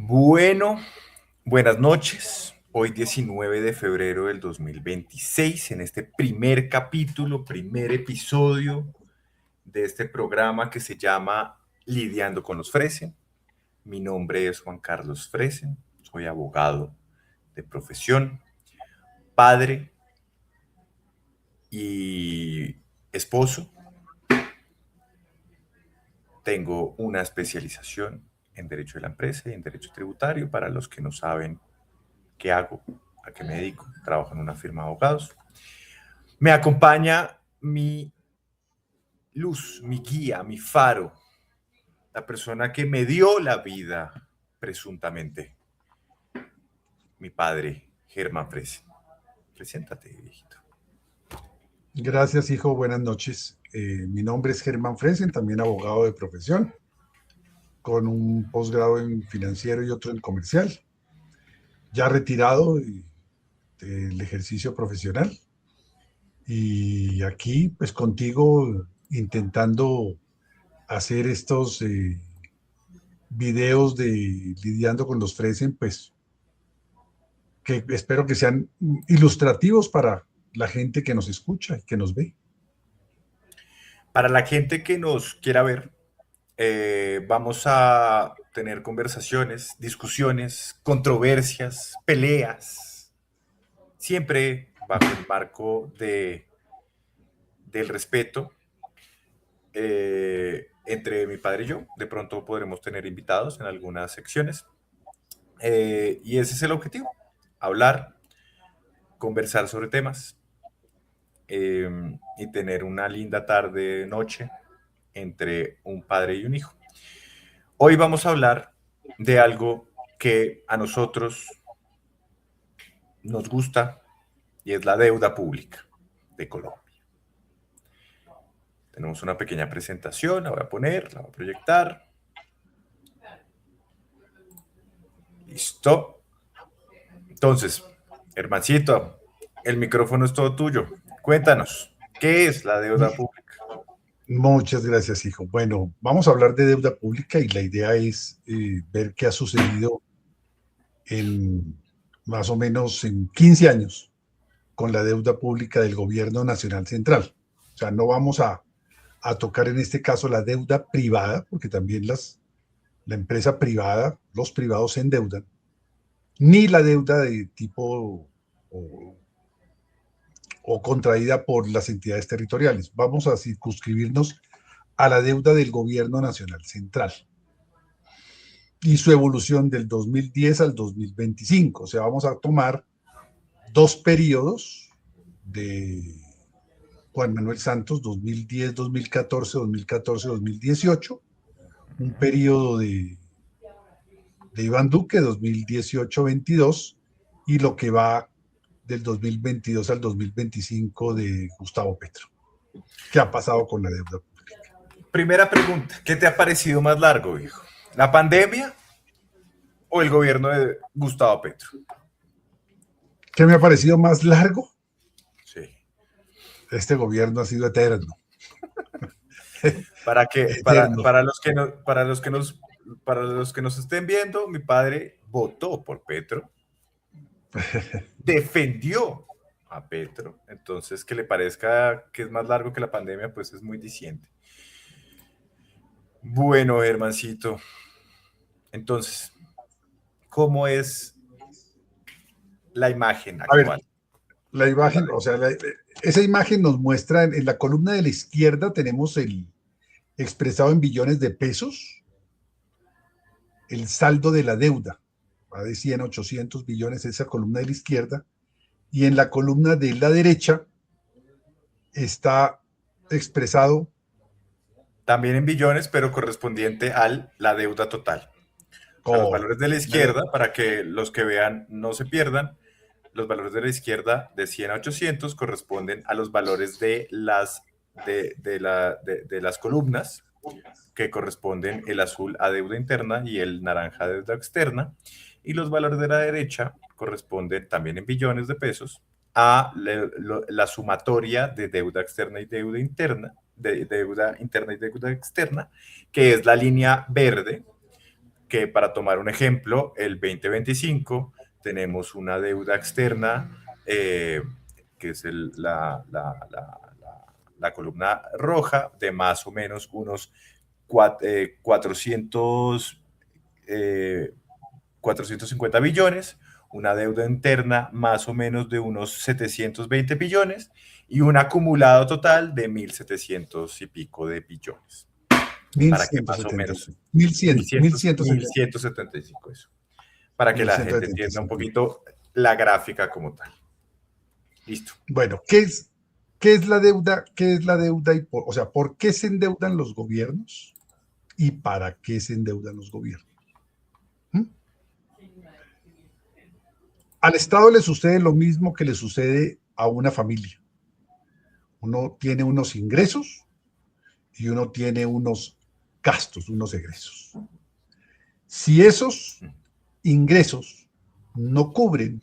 Bueno, buenas noches. Hoy 19 de febrero del 2026, en este primer capítulo, primer episodio de este programa que se llama Lidiando con los Fresen. Mi nombre es Juan Carlos Fresen, soy abogado de profesión, padre y esposo. Tengo una especialización en Derecho de la Empresa y en Derecho Tributario. Para los que no saben qué hago, a qué me dedico, trabajo en una firma de abogados. Me acompaña mi luz, mi guía, mi faro, la persona que me dio la vida, presuntamente, mi padre, Germán Fresen. Preséntate, viejito. Gracias, hijo. Buenas noches. Mi nombre es Germán Fresen, también abogado de profesión, con un posgrado en financiero y otro en comercial, ya retirado del ejercicio profesional. Y aquí, pues contigo, intentando hacer estos videos de lidiando con los Fresen, pues que espero que sean ilustrativos para la gente que nos escucha y que nos ve. Para la gente que nos quiera ver, vamos a tener conversaciones, discusiones, controversias, peleas, siempre bajo el marco del respeto entre mi padre y yo. De pronto podremos tener invitados en algunas secciones. Y ese es el objetivo, hablar, conversar sobre temas y tener una linda tarde, noche entre un padre y un hijo. Hoy vamos a hablar de algo que a nosotros nos gusta y es la deuda pública de Colombia. Tenemos una pequeña presentación, la voy a poner, la voy a proyectar. Listo. Entonces, hermancito, el micrófono es todo tuyo. Cuéntanos, ¿qué es la deuda pública? Muchas gracias, hijo. Bueno, vamos a hablar de deuda pública y la idea es ver qué ha sucedido en más o menos en 15 años con la deuda pública del gobierno nacional central. O sea, no vamos a tocar en este caso la deuda privada, porque también la empresa privada, los privados se endeudan, ni la deuda de tipo o, o contraída por las entidades territoriales. Vamos a circunscribirnos a la deuda del gobierno nacional central y su evolución del 2010 al 2025. O sea, vamos a tomar dos periodos de Juan Manuel Santos, 2010, 2014, 2014, 2018, un periodo de Iván Duque, 2018-22, y lo que va del 2022 al 2025 de Gustavo Petro. ¿Qué ha pasado con la deuda pública? Primera pregunta, ¿qué te ha parecido más largo, hijo? ¿La pandemia o el gobierno de Gustavo Petro? ¿Qué me ha parecido más largo? Sí. Este gobierno ha sido eterno. Para que, Eterno. para los que no, para los que nos estén viendo, mi padre votó por Petro, defendió a Petro, entonces que le parezca que es más largo que la pandemia, pues es muy diciente. Bueno, hermancito, entonces, ¿cómo es la imagen A ver, actual la de la imagen, o deuda? sea, esa imagen nos muestra en la columna de la izquierda tenemos el expresado en billones de pesos, el saldo de la deuda, va de 100 a 800 billones esa columna de la izquierda, y en la columna de la derecha está expresado. También en billones, pero correspondiente a la deuda total. O sea, los valores de la izquierda, para que los que vean no se pierdan, los valores de la izquierda de 100 a 800 corresponden a los valores de las columnas, que corresponden el azul a deuda interna y el naranja a deuda externa, y los valores de la derecha corresponden también en billones de pesos a la sumatoria de deuda externa y deuda interna, de deuda interna y deuda externa, que es la línea verde, que para tomar un ejemplo, el 2025 tenemos una deuda externa, que es la columna roja, de más o menos unos 400, 450 billones, una deuda interna más o menos de unos 720 billones y un acumulado total de 1.700 y pico de billones. Mil Para que ciento más o setenta y menos cinco, 1100, 1170, 1175 eso. Para que la gente entienda un 1175. poquito la gráfica como tal. Listo. Bueno, ¿qué es la deuda? ¿Qué es la deuda? O sea, ¿por qué se endeudan los gobiernos? ¿Y para qué se endeudan los gobiernos? ¿Mm? Al Estado le sucede lo mismo que le sucede a una familia. Uno tiene unos ingresos y uno tiene unos gastos, unos egresos. Si esos ingresos no cubren,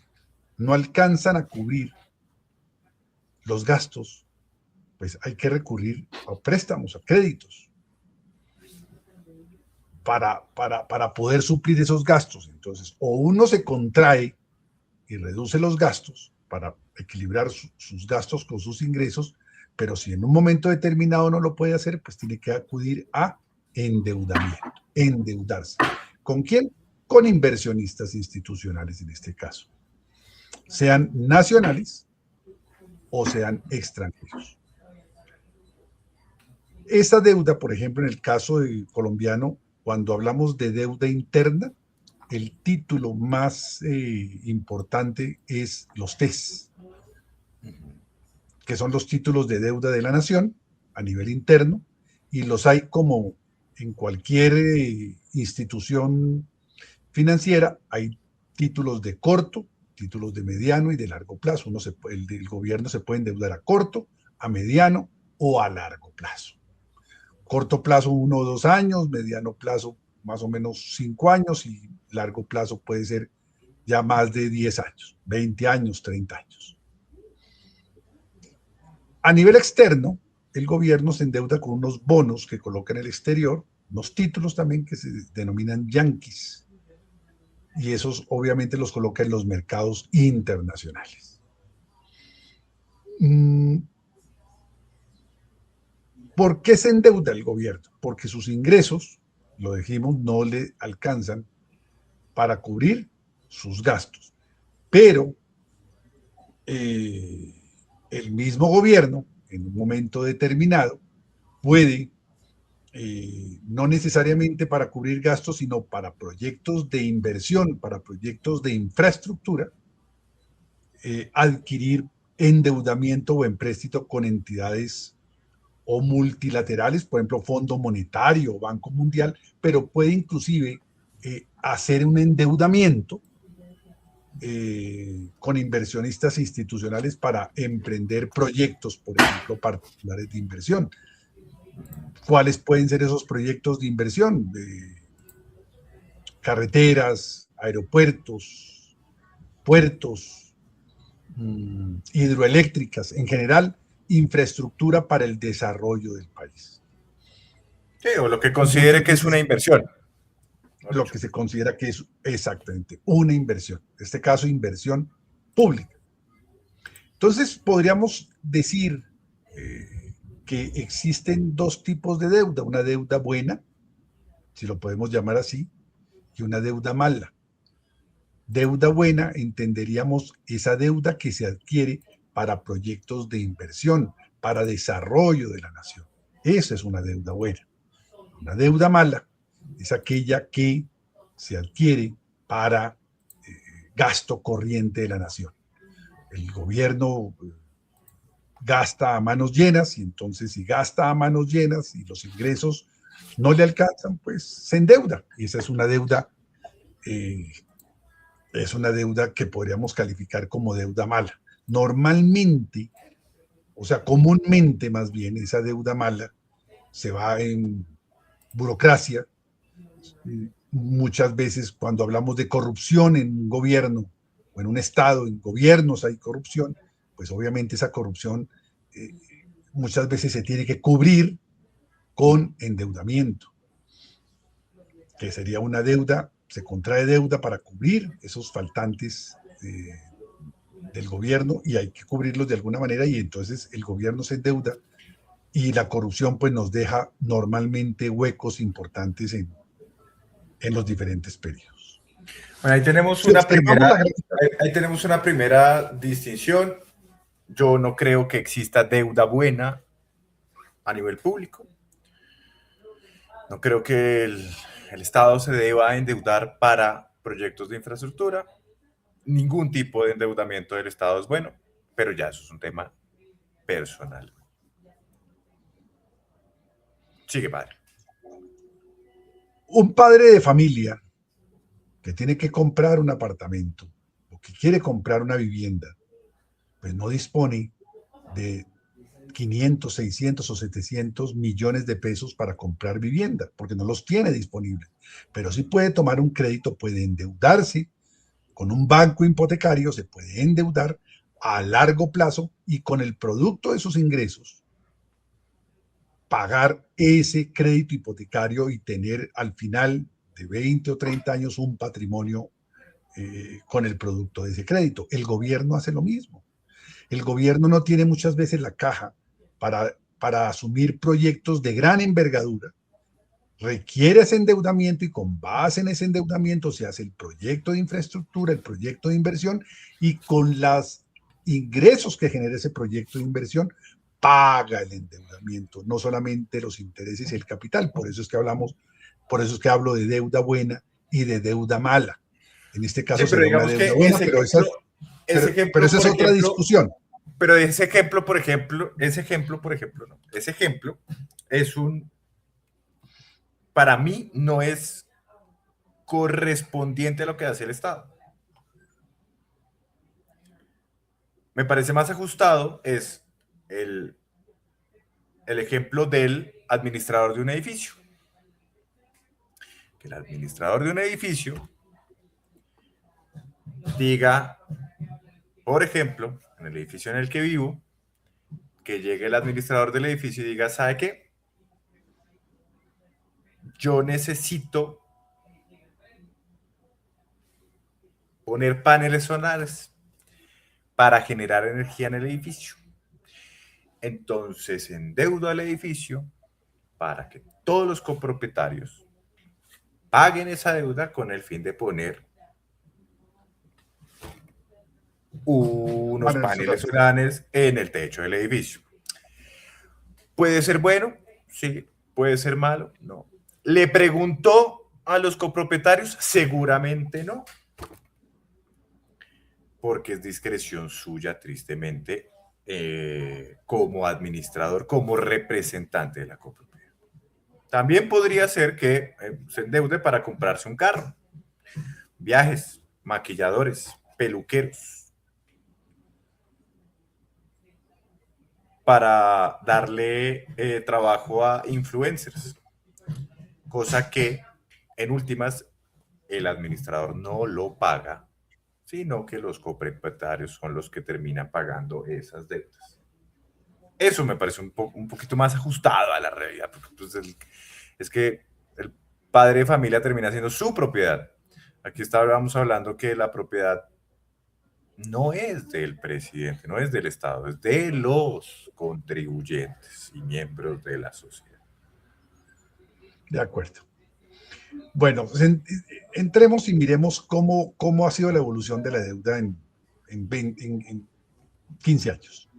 no alcanzan a cubrir los gastos, pues hay que recurrir a préstamos, a créditos, para poder suplir esos gastos. Entonces, o uno se contrae y reduce los gastos para equilibrar sus gastos con sus ingresos, pero si en un momento determinado no lo puede hacer, pues tiene que acudir a endeudamiento, endeudarse. ¿Con quién? Con inversionistas institucionales en este caso, sean nacionales o sean extranjeros. Esa deuda, por ejemplo, en el caso colombiano, cuando hablamos de deuda interna, el título más importante es los TES, que son los títulos de deuda de la nación a nivel interno, y los hay como en cualquier institución financiera, hay títulos de corto, títulos de mediano y de largo plazo. El gobierno se puede endeudar a corto, a mediano o a largo plazo. Corto plazo 1 o 2 años, mediano plazo más o menos 5 años y largo plazo puede ser ya más de 10 años, 20 años, 30 años. A nivel externo, el gobierno se endeuda con unos bonos que coloca en el exterior, unos títulos también que se denominan yanquis, y esos obviamente los coloca en los mercados internacionales. ¿Por qué se endeuda el gobierno? Porque sus ingresos, lo dijimos, no le alcanzan para cubrir sus gastos. Pero el mismo gobierno, en un momento determinado, puede, no necesariamente para cubrir gastos, sino para proyectos de inversión, para proyectos de infraestructura, adquirir endeudamiento o empréstito con entidades o multilaterales, por ejemplo, Fondo Monetario, Banco Mundial, pero puede inclusive hacer un endeudamiento con inversionistas institucionales para emprender proyectos, por ejemplo, particulares de inversión. ¿Cuáles pueden ser esos proyectos de inversión? Carreteras, aeropuertos, puertos, hidroeléctricas, en general, infraestructura para el desarrollo del país. Sí, o lo que considere que es una inversión. Lo que se considera que es exactamente una inversión. En este caso, inversión pública. Entonces, podríamos decir que existen dos tipos de deuda. Una deuda buena, si lo podemos llamar así, y una deuda mala. Deuda buena, entenderíamos esa deuda que se adquiere para proyectos de inversión, para desarrollo de la nación. Esa es una deuda buena. Una deuda mala es aquella que se adquiere para gasto corriente de la nación. El gobierno gasta a manos llenas y entonces si gasta a manos llenas y los ingresos no le alcanzan, pues se endeuda. Y esa es una deuda que podríamos calificar como deuda mala. Normalmente, o sea, comúnmente más bien, esa deuda mala se va en burocracia. Muchas veces cuando hablamos de corrupción en un gobierno o en un estado, en gobiernos hay corrupción, pues obviamente esa corrupción muchas veces se tiene que cubrir con endeudamiento. que sería una deuda, se contrae deuda para cubrir esos faltantes del gobierno y hay que cubrirlos de alguna manera y entonces el gobierno se endeuda y la corrupción pues nos deja normalmente huecos importantes en los diferentes periodos. Bueno, Si observamos la ahí tenemos una primera distinción. Yo no creo que exista deuda buena a nivel público. No creo que el Estado se deba endeudar para proyectos de infraestructura. Ningún tipo de endeudamiento del Estado es bueno, pero ya eso es un tema personal. Sigue, padre. Un padre de familia que tiene que comprar un apartamento o que quiere comprar una vivienda, pues no dispone de 500, 600 o 700 millones de pesos para comprar vivienda, porque no los tiene disponibles. Pero sí puede tomar un crédito, puede endeudarse con un banco hipotecario, se puede endeudar a largo plazo y con el producto de sus ingresos pagar ese crédito hipotecario y tener al final de 20 o 30 años un patrimonio con el producto de ese crédito. El gobierno hace lo mismo. El gobierno no tiene muchas veces la caja para asumir proyectos de gran envergadura, requiere ese endeudamiento y con base en ese endeudamiento se hace el proyecto de infraestructura, el proyecto de inversión y con los ingresos que genera ese proyecto de inversión paga el endeudamiento, no solamente los intereses y el capital. Por eso es que hablo de deuda buena y de deuda mala. En este caso Sí, pero sería una digamos deuda que buena, pero esa es otra discusión. Pero ese ejemplo, por ejemplo, no. Ese ejemplo es para mí no es correspondiente a lo que hace el Estado. Me parece más ajustado es el ejemplo del administrador de un edificio. Que el administrador de un edificio diga, por ejemplo, en el edificio en el que vivo, que llegue el administrador del edificio y diga, ¿sabe qué? Yo necesito poner paneles solares para generar energía en el edificio. Entonces endeudo al edificio para que todos los copropietarios paguen esa deuda con el fin de poner unos paneles solares en el techo del edificio. ¿Puede ser bueno? Sí. ¿Puede ser malo? No. ¿Le preguntó a los copropietarios? Seguramente no. Porque es discreción suya, tristemente, como administrador, como representante de la copropiedad. También podría ser que se endeude para comprarse un carro, viajes, maquilladores, peluqueros, para darle trabajo a influencers, cosa que en últimas el administrador no lo paga, sino que los copropietarios son los que terminan pagando esas deudas. Eso me parece un poquito más ajustado a la realidad. Pues es que el padre de familia termina siendo su propiedad. Aquí estábamos hablando que la propiedad no es del presidente, no es del Estado, es de los contribuyentes y miembros de la sociedad. De acuerdo. Bueno, pues entremos y miremos cómo ha sido la evolución de la deuda en 15 años.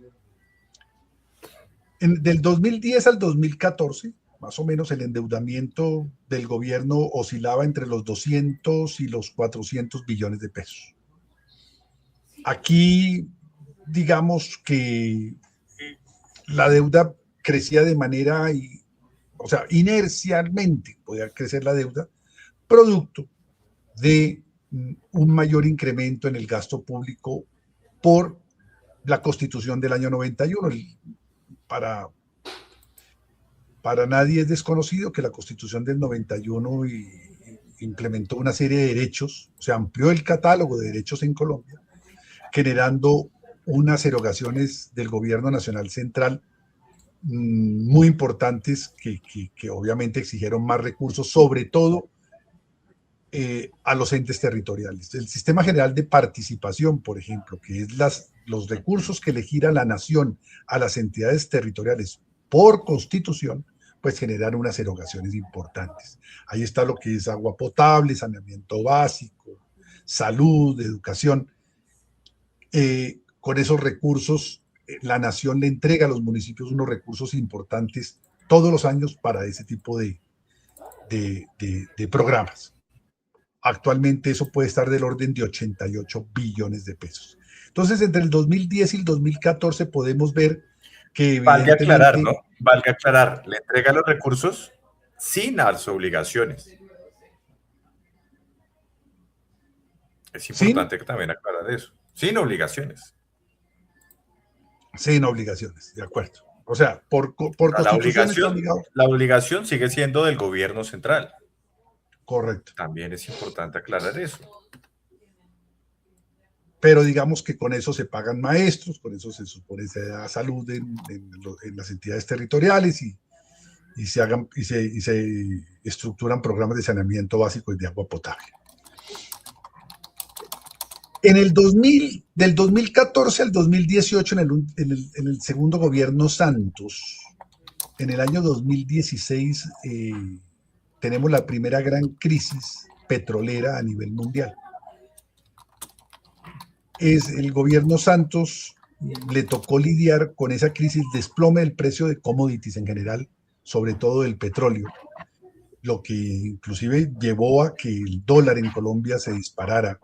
Del 2010 al 2014, más o menos el endeudamiento del gobierno oscilaba entre los 200 y los 400 billones de pesos. Aquí, digamos que la deuda crecía de manera, o sea, inercialmente podía crecer la deuda, producto de un mayor incremento en el gasto público por la Constitución del año 91. Para nadie es desconocido que la Constitución del 91 implementó una serie de derechos, se amplió el catálogo de derechos en Colombia, generando unas erogaciones del gobierno nacional central muy importantes que obviamente exigieron más recursos, sobre todo a los entes territoriales. El Sistema General de Participación, por ejemplo, que es los recursos que le gira la nación a las entidades territoriales por constitución, pues generan unas erogaciones importantes. Ahí está lo que es agua potable, saneamiento básico, salud, educación. Con esos recursos, la nación le entrega a los municipios unos recursos importantes todos los años para ese tipo de programas. Actualmente eso puede estar del orden de 88 billones de pesos. Entonces, entre el 2010 y el 2014 podemos ver que Valga aclarar, evidentemente... ¿no? Valga aclarar, le entrega los recursos sin las obligaciones. Es importante que también aclarar eso. Sin obligaciones. Sin obligaciones, de acuerdo. O sea, por constitución está obligado. La obligación sigue siendo del gobierno central. Correcto. También es importante aclarar eso. Pero digamos que con eso se pagan maestros, con eso se supone se da salud en las entidades territoriales y se estructuran programas de saneamiento básico y de agua potable. En el 2000, del 2014 al 2018, en el segundo gobierno Santos, en el año 2016, tenemos la primera gran crisis petrolera a nivel mundial. El gobierno Santos le tocó lidiar con esa crisis, desplome del precio de commodities en general, sobre todo el petróleo, lo que inclusive llevó a que el dólar en Colombia se disparara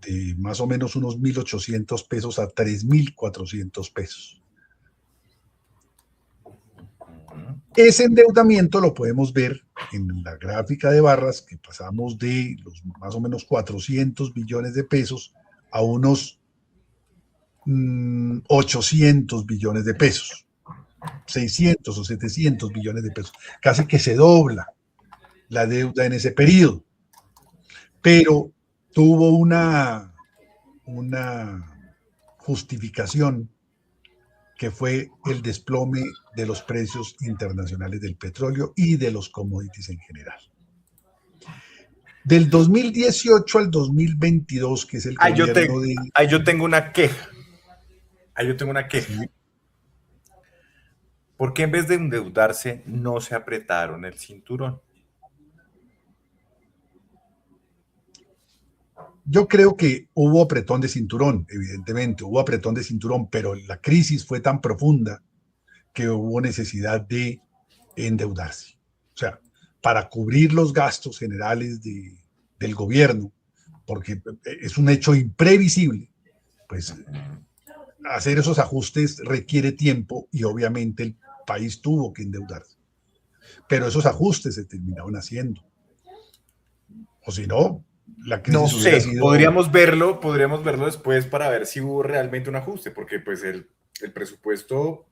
de más o menos unos 1.800 pesos a 3.400 pesos. Ese endeudamiento lo podemos ver en la gráfica de barras, que pasamos de los más o menos 400 billones de pesos a unos 800 billones de pesos, 600 o 700 billones de pesos. Casi que se dobla la deuda en ese periodo. Pero tuvo una justificación que fue el desplome de los precios internacionales del petróleo y de los commodities en general. Del 2018 al 2022, que es el gobierno de... Ahí yo tengo una queja. Sí. ¿Por qué en vez de endeudarse no se apretaron el cinturón? Yo creo que hubo apretón de cinturón, evidentemente, hubo apretón de cinturón, pero la crisis fue tan profunda que hubo necesidad de endeudarse. O sea, para cubrir los gastos generales del gobierno, porque es un hecho imprevisible, pues hacer esos ajustes requiere tiempo y obviamente el país tuvo que endeudarse. Pero esos ajustes se terminaron haciendo. O si no, la crisis no sé, sido... podríamos verlo después para ver si hubo realmente un ajuste, porque pues el presupuesto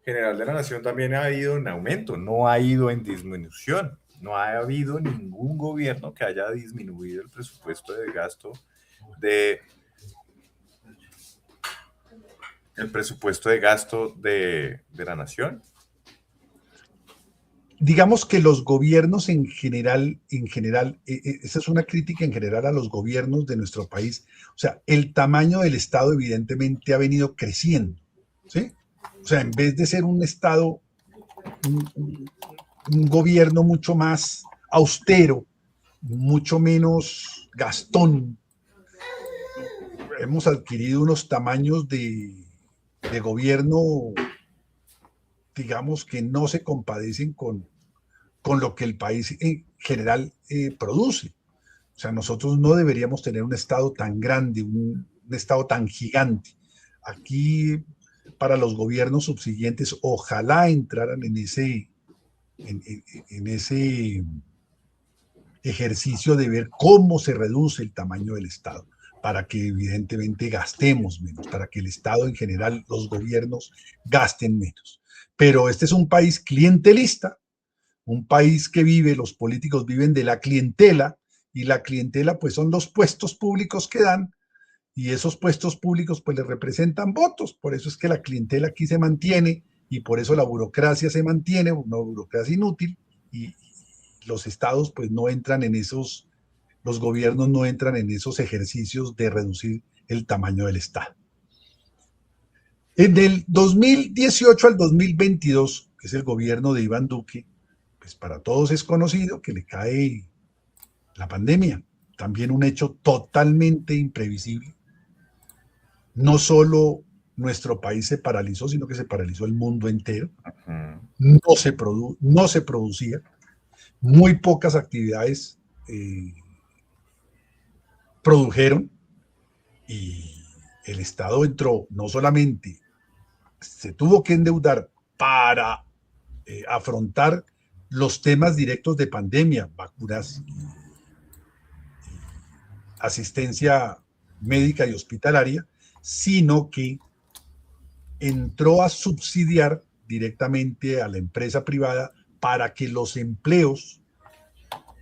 general de la nación también ha ido en aumento, no ha ido en disminución. No ha habido ningún gobierno que haya disminuido el presupuesto de gasto de la nación. Digamos que los gobiernos en general, esa es una crítica en general a los gobiernos de nuestro país. O sea, el tamaño del Estado evidentemente ha venido creciendo, ¿sí? O sea, en vez de ser un Estado, un gobierno mucho más austero, mucho menos gastón, hemos adquirido unos tamaños de gobierno, digamos, que no se compadecen con lo que el país en general produce. O sea, nosotros no deberíamos tener un Estado tan grande, un Estado tan gigante. Aquí, para los gobiernos subsiguientes, ojalá entraran en ese ejercicio de ver cómo se reduce el tamaño del Estado, para que evidentemente gastemos menos, para que el Estado en general, los gobiernos, gasten menos. Pero este es un país clientelista, un país que los políticos viven de la clientela, y la clientela pues son los puestos públicos que dan, y esos puestos públicos pues les representan votos. Por eso es que la clientela aquí se mantiene, y por eso la burocracia se mantiene, una burocracia inútil, y los estados pues no entran en esos los gobiernos no entran en esos ejercicios de reducir el tamaño del Estado. En el 2018 al 2022, que es el gobierno de Iván Duque, pues para todos es conocido que le cae la pandemia, también un hecho totalmente imprevisible. No solo nuestro país se paralizó, sino que se paralizó el mundo entero. No se producía, muy pocas actividades produjeron, y el Estado entró, no solamente se tuvo que endeudar para afrontar los temas directos de pandemia, vacunas, asistencia médica y hospitalaria, sino que entró a subsidiar directamente a la empresa privada para que los empleos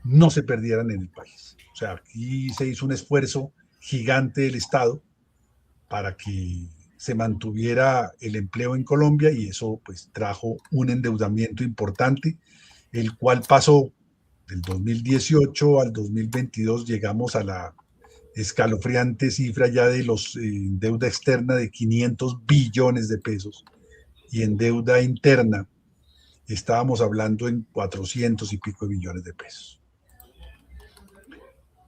no se perdieran en el país. O sea, aquí se hizo un esfuerzo gigante del Estado para que se mantuviera el empleo en Colombia, y eso pues trajo un endeudamiento importante, el cual pasó del 2018 al 2022, llegamos a la escalofriante cifra ya de los deuda externa de 500 billones de pesos, y en deuda interna estábamos hablando en 400 y pico de billones de pesos.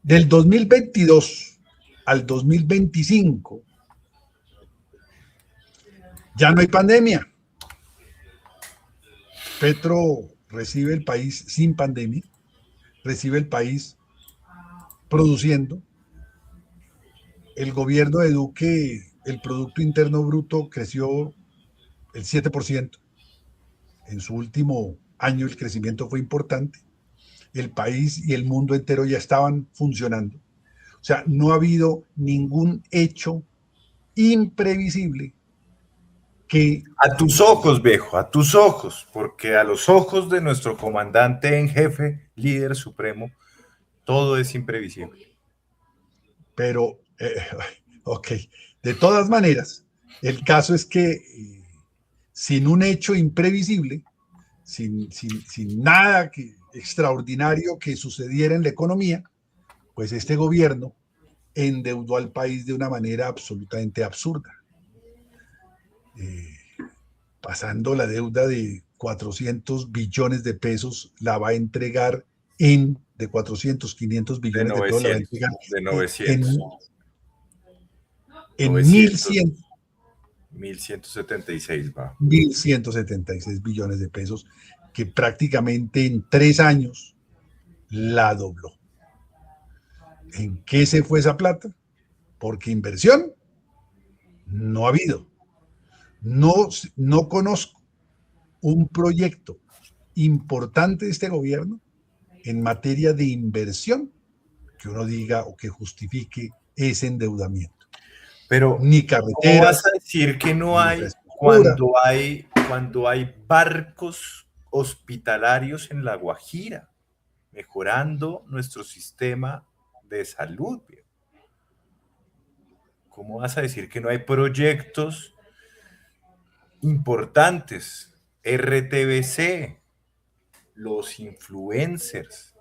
Del 2022 al 2025 ya no hay pandemia. Petro recibe el país sin pandemia, recibe el país produciendo. El gobierno de Duque, el Producto Interno Bruto creció el 7%. En su último año el crecimiento fue importante. El país y el mundo entero ya estaban funcionando. O sea, no ha habido ningún hecho imprevisible que... A tus ojos, viejo, a tus ojos, porque a los ojos de nuestro comandante en jefe, líder supremo, todo es imprevisible. Pero, ok, de todas maneras, el caso es que sin un hecho imprevisible, sin nada extraordinario que sucediera en la economía, pues este gobierno endeudó al país de una manera absolutamente absurda. Pasando la deuda de 400 billones de pesos, la va a entregar de 400, 500 billones de pesos, la va a entregar de 900. En 1100. 1176 va. 1176 billones de pesos, que prácticamente en 3 años la dobló. ¿En qué se fue esa plata? Porque inversión no ha habido. No conozco un proyecto importante de este gobierno en materia de inversión que uno diga o que justifique ese endeudamiento. Pero ni carreteras. ¿cómo vas a decir que no hay cuando hay barcos hospitalarios en La Guajira mejorando nuestro sistema de salud? ¿Cómo vas a decir que no hay proyectos importantes? RTBC, los influencers.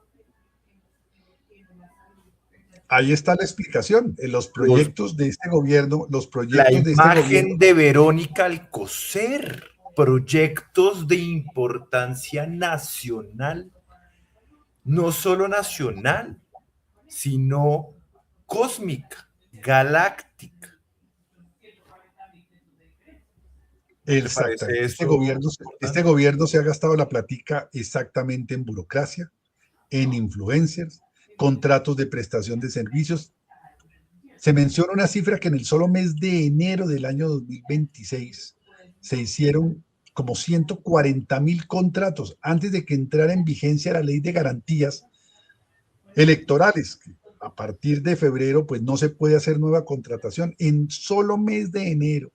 Ahí está la explicación. En los proyectos de este gobierno, la imagen de Verónica Alcocer, proyectos de importancia nacional, no solo nacional, sino cósmica, galáctica. Exacto. Este gobierno se ha gastado la platica exactamente en burocracia, en influencers, contratos de prestación de servicios. Se menciona una cifra que en el solo mes de enero del año 2026 se hicieron como 140,000 contratos antes de que entrara en vigencia la ley de garantías electorales. A partir de febrero, pues no se puede hacer nueva contratación. En solo mes de enero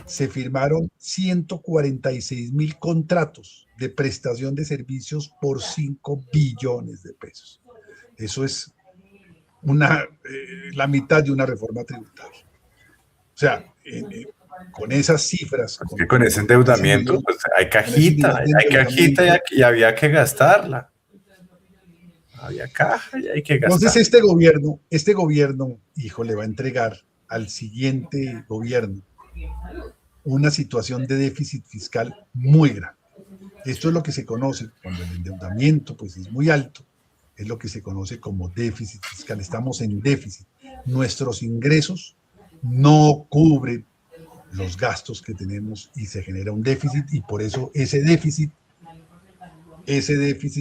se firmaron 146,000 contratos de prestación de servicios por 5 billones de pesos. Eso es la mitad de una reforma tributaria. O sea, con esas cifras. Con ese endeudamiento, pues hay cajita y había que gastarla. había caja y hay que Entonces, gastar. este gobierno, hijo, le va a entregar al siguiente gobierno una situación de déficit fiscal muy grande. Esto es lo que se conoce cuando el endeudamiento pues, es muy alto, es lo que se conoce como déficit fiscal. Estamos en déficit. Nuestros ingresos no cubren los gastos que tenemos y se genera un déficit y por eso ese déficit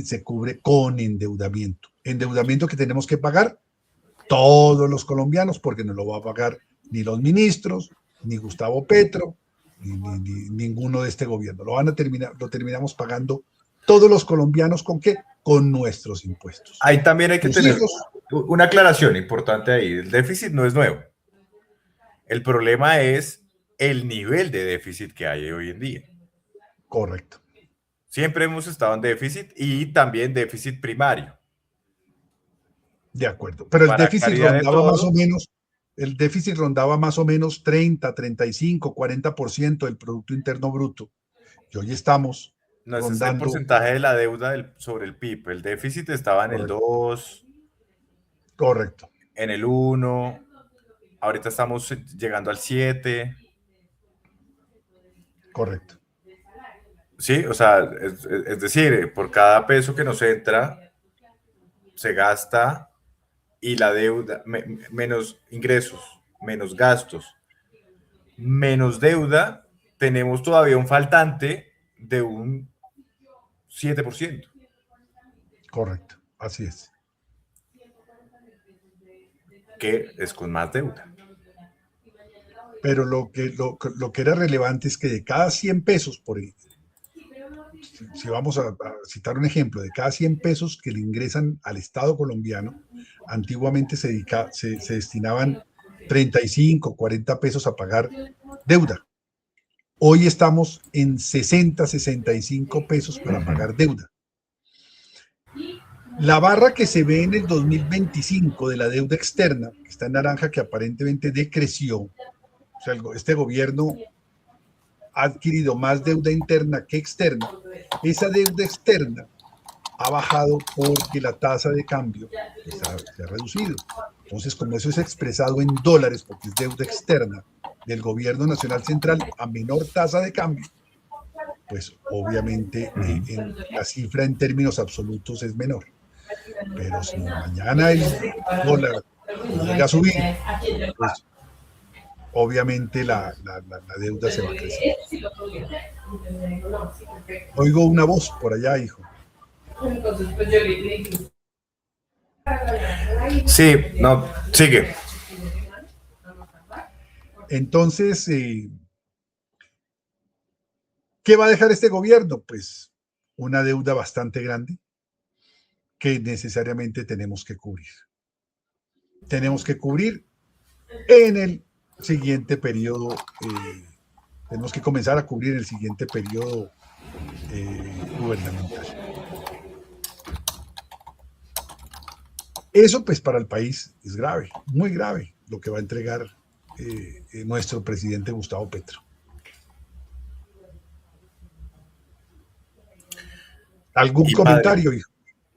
se cubre con endeudamiento. Endeudamiento que tenemos que pagar todos los colombianos porque no lo va a pagar ni los ministros, ni Gustavo Petro, ni ninguno de este gobierno. Lo terminamos pagando todos los colombianos ¿con qué? Con nuestros impuestos. Ahí también hay que Tus tener hijos, una aclaración importante ahí. El déficit no es nuevo. El problema es el nivel de déficit que hay hoy en día. correcto. Siempre hemos estado en déficit y también déficit primario. De acuerdo. Pero Para claridad de todo, el déficit rondaba más o menos 30, 35, 40% del Producto Interno Bruto. Y hoy estamos no ese es el rondando, porcentaje de la deuda sobre el PIB. El déficit estaba en el correcto, 2, correcto, en el 1. Ahorita estamos llegando al 7. correcto. Sí, o sea, es decir, por cada peso que nos entra, se gasta y la deuda, menos ingresos, menos gastos, menos deuda, tenemos todavía un faltante de un 7%, Correcto, así es. que es con más deuda. Pero lo que era relevante es que de cada 100 pesos, si vamos a citar un ejemplo, de cada 100 pesos que le ingresan al Estado colombiano, antiguamente se destinaban 35, 40 pesos a pagar deuda. Hoy estamos en 60, 65 pesos para pagar deuda. La barra que se ve en el 2025 de la deuda externa, que está en naranja, que aparentemente decreció, o sea, este gobierno ha adquirido más deuda interna que externa, esa deuda externa ha bajado porque la tasa de cambio se ha reducido. Entonces, como eso es expresado en dólares, porque es deuda externa del gobierno nacional central a menor tasa de cambio, pues obviamente en la cifra en términos absolutos es menor. Pero si mañana el dólar llega a subir, pues obviamente la deuda se va a crecer. Oigo una voz por allá, hijo. Sí, no, sigue. Entonces, ¿qué va a dejar este gobierno? Pues una deuda bastante grande que necesariamente tenemos que cubrir. Tenemos que cubrir en el siguiente periodo, tenemos que comenzar a cubrir el siguiente periodo gubernamental. Eso pues para el país es grave, muy grave lo que va a entregar nuestro presidente Gustavo Petro. ¿Algún Y padre, comentario, hijo?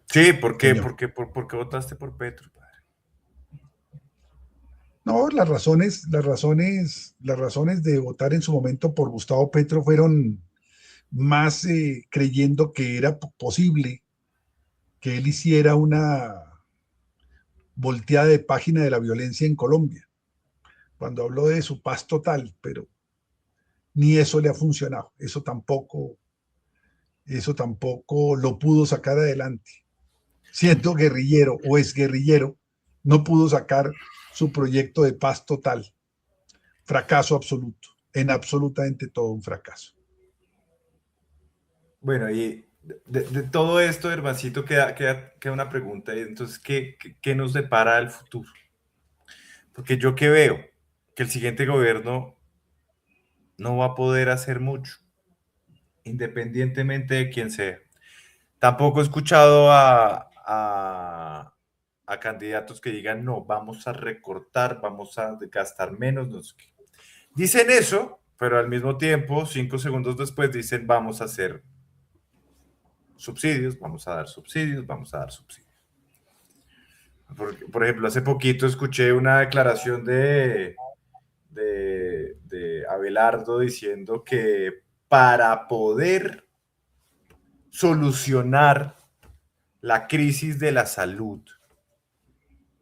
sí, ¿por qué? Señor. ¿Por qué votaste por Petro, padre? No, las razones de votar en su momento por Gustavo Petro fueron más creyendo que era posible que él hiciera una volteada de página de la violencia en Colombia, cuando habló de su paz total, pero ni eso le ha funcionado, eso tampoco lo pudo sacar adelante. Siendo guerrillero o exguerrillero, no pudo sacar su proyecto de paz total. Fracaso absoluto, en absolutamente todo un fracaso. Bueno, y de todo esto, Hermancito, queda una pregunta. Entonces, ¿qué nos depara el futuro? Porque yo que veo que el siguiente gobierno no va a poder hacer mucho, independientemente de quién sea. Tampoco he escuchado a candidatos que digan, no, vamos a recortar, vamos a gastar menos, no sé qué. Dicen eso, pero al mismo tiempo, 5 segundos después, dicen, vamos a hacer subsidios, vamos a dar subsidios, vamos a dar subsidios. Porque, por ejemplo, hace poquito escuché una declaración de Abelardo diciendo que para poder solucionar la crisis de la salud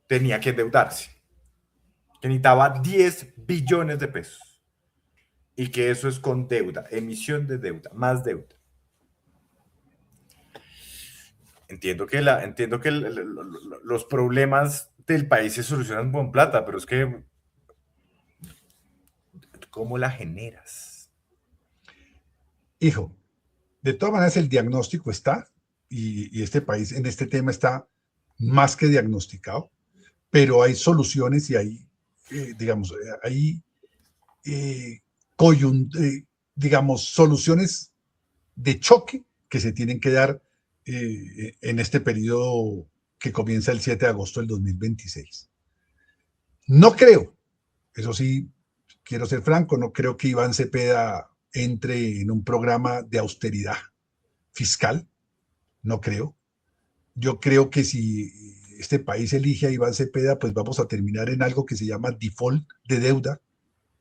tenía que endeudarse, que necesitaba 10 billones de pesos y que eso es con deuda, emisión de deuda, más deuda. Entiendo que los problemas del país se solucionan con plata, pero es que ¿cómo la generas? Hijo, de todas maneras el diagnóstico está, y este país en este tema está más que diagnosticado, pero hay soluciones y hay, digamos, hay, eh, digamos, soluciones de choque que se tienen que dar en este periodo que comienza el 7 de agosto del 2026. No creo, eso sí, quiero ser franco, no creo que Iván Cepeda entre en un programa de austeridad fiscal, no creo. Yo creo que si este país elige a Iván Cepeda, pues vamos a terminar en algo que se llama default de deuda.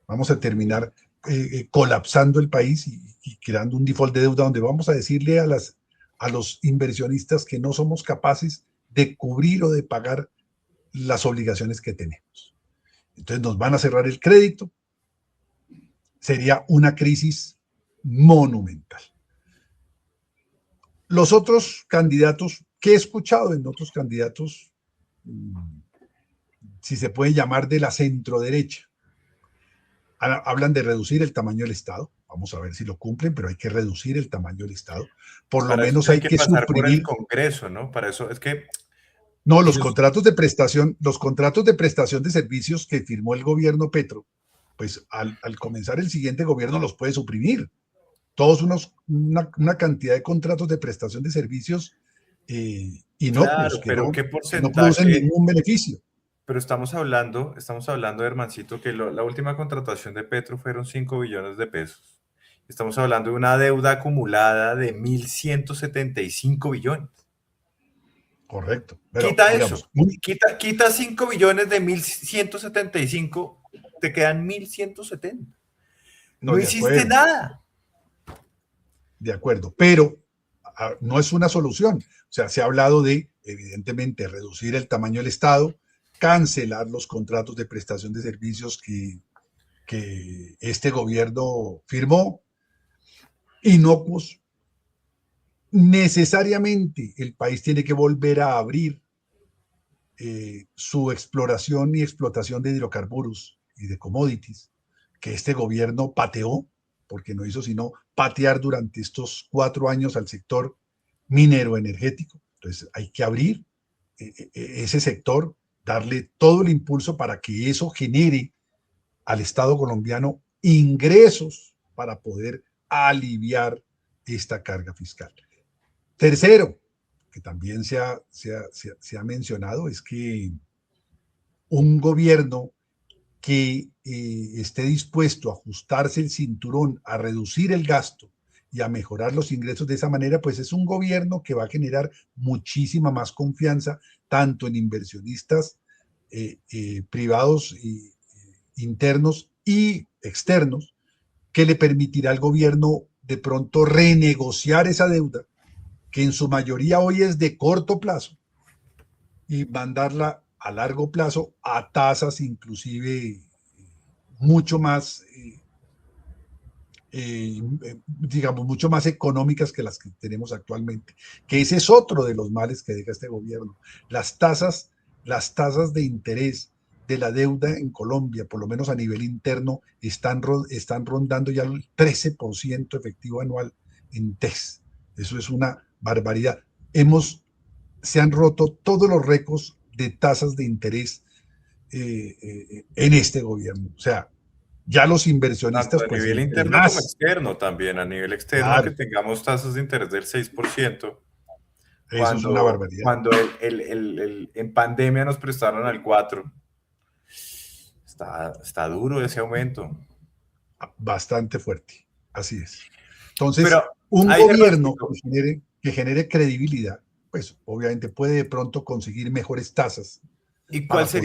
Vamos a terminar colapsando el país y creando un default de deuda donde vamos a decirle a los inversionistas que no somos capaces de cubrir o de pagar las obligaciones que tenemos. Entonces nos van a cerrar el crédito. Sería una crisis monumental. Los otros candidatos, que he escuchado en otros candidatos, si se puede llamar de la centroderecha, hablan de reducir el tamaño del Estado. Vamos a ver si lo cumplen, pero hay que reducir el tamaño del Estado. Por lo Para eso menos hay hay que que pasar por el suprimir. Congreso, ¿no? Para eso es que No, ellos, los contratos de prestación de servicios que firmó el gobierno Petro, pues al comenzar el siguiente gobierno los puede suprimir. Todos una cantidad de contratos de prestación de servicios inocuos claro, pero ¿qué que no producen porcentaje? ningún beneficio. Pero estamos hablando, Hermancito, que la última contratación de Petro fueron 5 billones de pesos. Estamos hablando de una deuda acumulada de 1.175 billones. Correcto. Pero Quita eso, digamos, quita 5 billones de 1.175, te quedan 1.170. no, No hiciste nada. de acuerdo, pero no es una solución. O sea, se ha hablado de, evidentemente, reducir el tamaño del Estado, cancelar los contratos de prestación de servicios que este gobierno firmó, inocuos. Necesariamente el país tiene que volver a abrir su exploración y explotación de hidrocarburos y de commodities, que este gobierno pateó, porque no hizo sino patear durante estos 4 años al sector minero energético. Entonces hay que abrir ese sector, darle todo el impulso para que eso genere al Estado colombiano ingresos para poder aliviar esta carga fiscal. Tercero, que también se ha mencionado, es que un gobierno que esté dispuesto a ajustarse el cinturón, a reducir el gasto y a mejorar los ingresos de esa manera, pues es un gobierno que va a generar muchísima más confianza, tanto en inversionistas privados internos y externos, que le permitirá al gobierno de pronto renegociar esa deuda, que en su mayoría hoy es de corto plazo, y mandarla a largo plazo a tasas inclusive mucho más, digamos, mucho más económicas que las que tenemos actualmente, que ese es otro de los males que deja este gobierno. Las tasas de interés de la deuda en Colombia, por lo menos a nivel interno, están rondando ya el 13% efectivo anual en TES. Eso es una barbaridad. Se han roto todos los récords de tasas de interés en este gobierno. O sea, ya los Tanto inversionistas, a pues nivel entre interno como más, externo también. A nivel externo que claro, tengamos tasas de interés del 6%, eso es una barbaridad. cuando en pandemia nos prestaron al 4%. Está duro ese aumento. Bastante fuerte, así es. Pero Entonces, un hay, gobierno Germancito, que genere credibilidad, pues obviamente puede de pronto conseguir mejores tasas ¿Y para poder,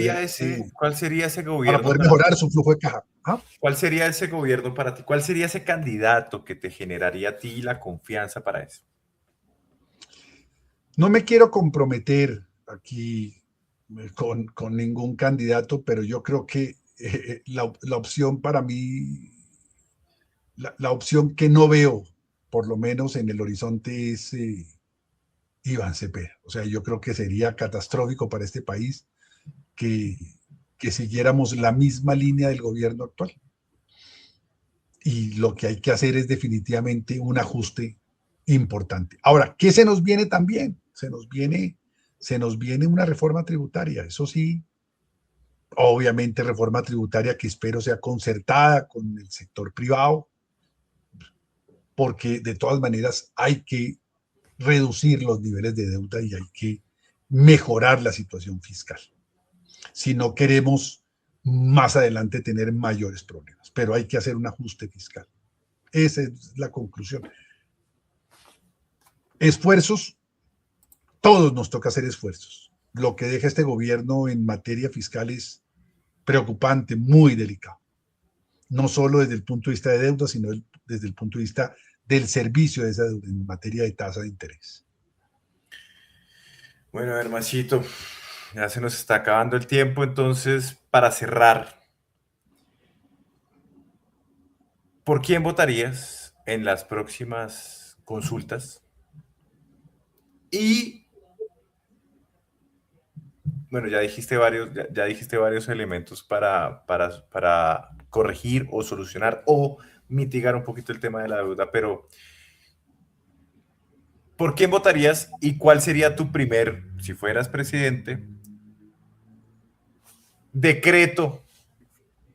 cuál sería ese para gobierno poder para mejorar ti? su flujo de caja. ¿Ah? ¿Cuál sería ese gobierno para ti? ¿Cuál sería ese candidato que te generaría a ti la confianza para eso? No me quiero comprometer aquí con ningún candidato, pero yo creo que la opción para mí, la opción que no veo, por lo menos en el horizonte, es Iván Cepeda. O sea, yo creo que sería catastrófico para este país que, que siguiéramos la misma línea del gobierno actual. Y lo que hay que hacer es definitivamente un ajuste importante. Ahora, ¿qué se nos viene también? Se nos viene una reforma tributaria. Eso sí, obviamente reforma tributaria que espero sea concertada con el sector privado, porque de todas maneras hay que reducir los niveles de deuda y hay que mejorar la situación fiscal. Si no queremos más adelante tener mayores problemas, pero hay que hacer un ajuste fiscal. Esa es la conclusión. Esfuerzos, todos nos toca hacer esfuerzos. Lo que deja este gobierno en materia fiscal es preocupante, muy delicado. No solo desde el punto de vista de deuda, sino desde el punto de vista del servicio de esa deuda en materia de tasa de interés. Bueno, hermancito, ya se nos está acabando el tiempo, entonces, para cerrar, ¿por quién votarías en las próximas consultas? Y, bueno, ya dijiste varios elementos para corregir o solucionar o mitigar un poquito el tema de la deuda, pero ¿por quién votarías y cuál sería tu primer, si fueras presidente, decreto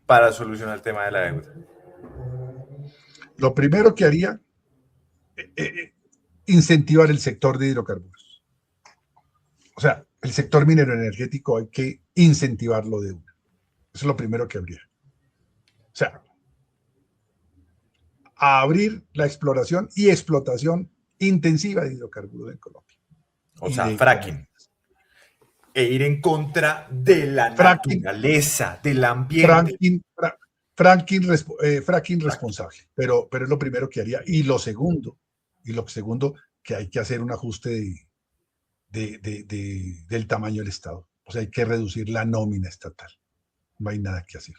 para solucionar el tema de la deuda? Lo primero que haría, incentivar el sector de hidrocarburos. O sea, el sector minero energético hay que incentivarlo de una. Eso es lo primero que habría. O sea, a abrir la exploración y explotación intensiva de hidrocarburos en Colombia O y sea, de fracking. E ir en contra de la fracking, naturaleza, del ambiente. fracking, fracking Fracking. responsable, pero es lo primero que haría. Y lo segundo, que hay que hacer un ajuste del tamaño del Estado. O sea, hay que reducir la nómina estatal. No hay nada que hacer.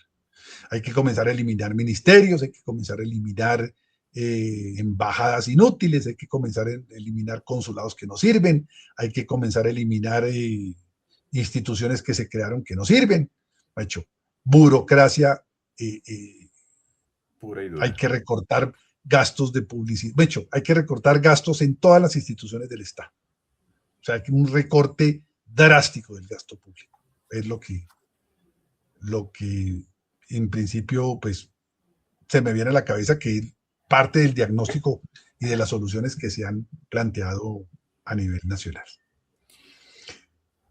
Hay que comenzar a eliminar ministerios, hay que comenzar a eliminar embajadas inútiles, hay que comenzar a eliminar consulados que no sirven, hay que comenzar a eliminar instituciones que se crearon que no sirven. Ha hecho burocracia, eh, eh, Pura y hay dura. que recortar gastos de publicidad. De hecho, hay que recortar gastos en todas las instituciones del Estado. O sea, hay un recorte drástico del gasto público. Es lo que en principio, pues, se me viene a la cabeza que es parte del diagnóstico y de las soluciones que se han planteado a nivel nacional.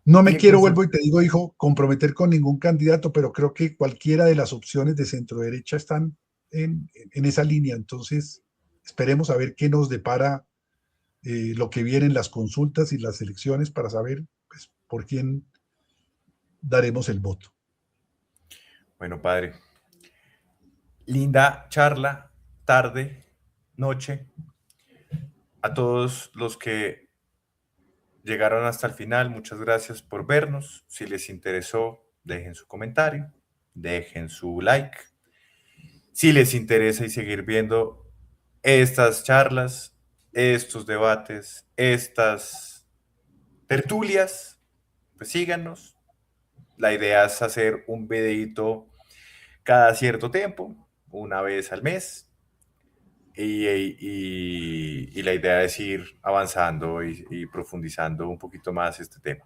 No Y me en quiero, consul- vuelvo y te digo, hijo, comprometer con ningún candidato, pero creo que cualquiera de las opciones de centro derecha están en esa línea. Entonces, esperemos a ver qué nos depara lo que viene en las consultas y las elecciones para saber, pues, por quién daremos el voto. Bueno, padre, linda charla, tarde, noche. A todos los que llegaron hasta el final, muchas gracias por vernos. Si les interesó, dejen su comentario, dejen su like. Si les interesa y seguir viendo estas charlas, estos debates, estas tertulias, pues síganos. La idea es hacer un videito cada cierto tiempo, una vez al mes, y la idea es ir avanzando y profundizando un poquito más este tema.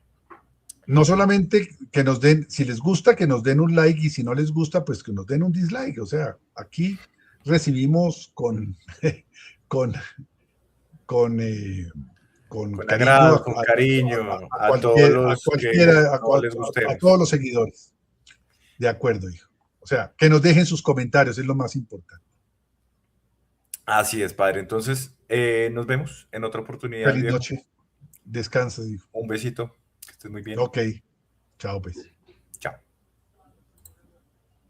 No solamente que nos den, si les gusta, que nos den un like y si no les gusta, pues que nos den un dislike. O sea, aquí recibimos con, con, eh, con Con cariño agrado, con cariño, a a todos cualquier, a los que cualquiera, no les a gustemos. todos los seguidores. De acuerdo, hijo. O sea, que nos dejen sus comentarios, es lo más importante. Así es, padre. Entonces, nos vemos en otra oportunidad, Feliz viejo. noche. Descansa, hijo. Un besito, que estés muy bien. Ok, chao, pues.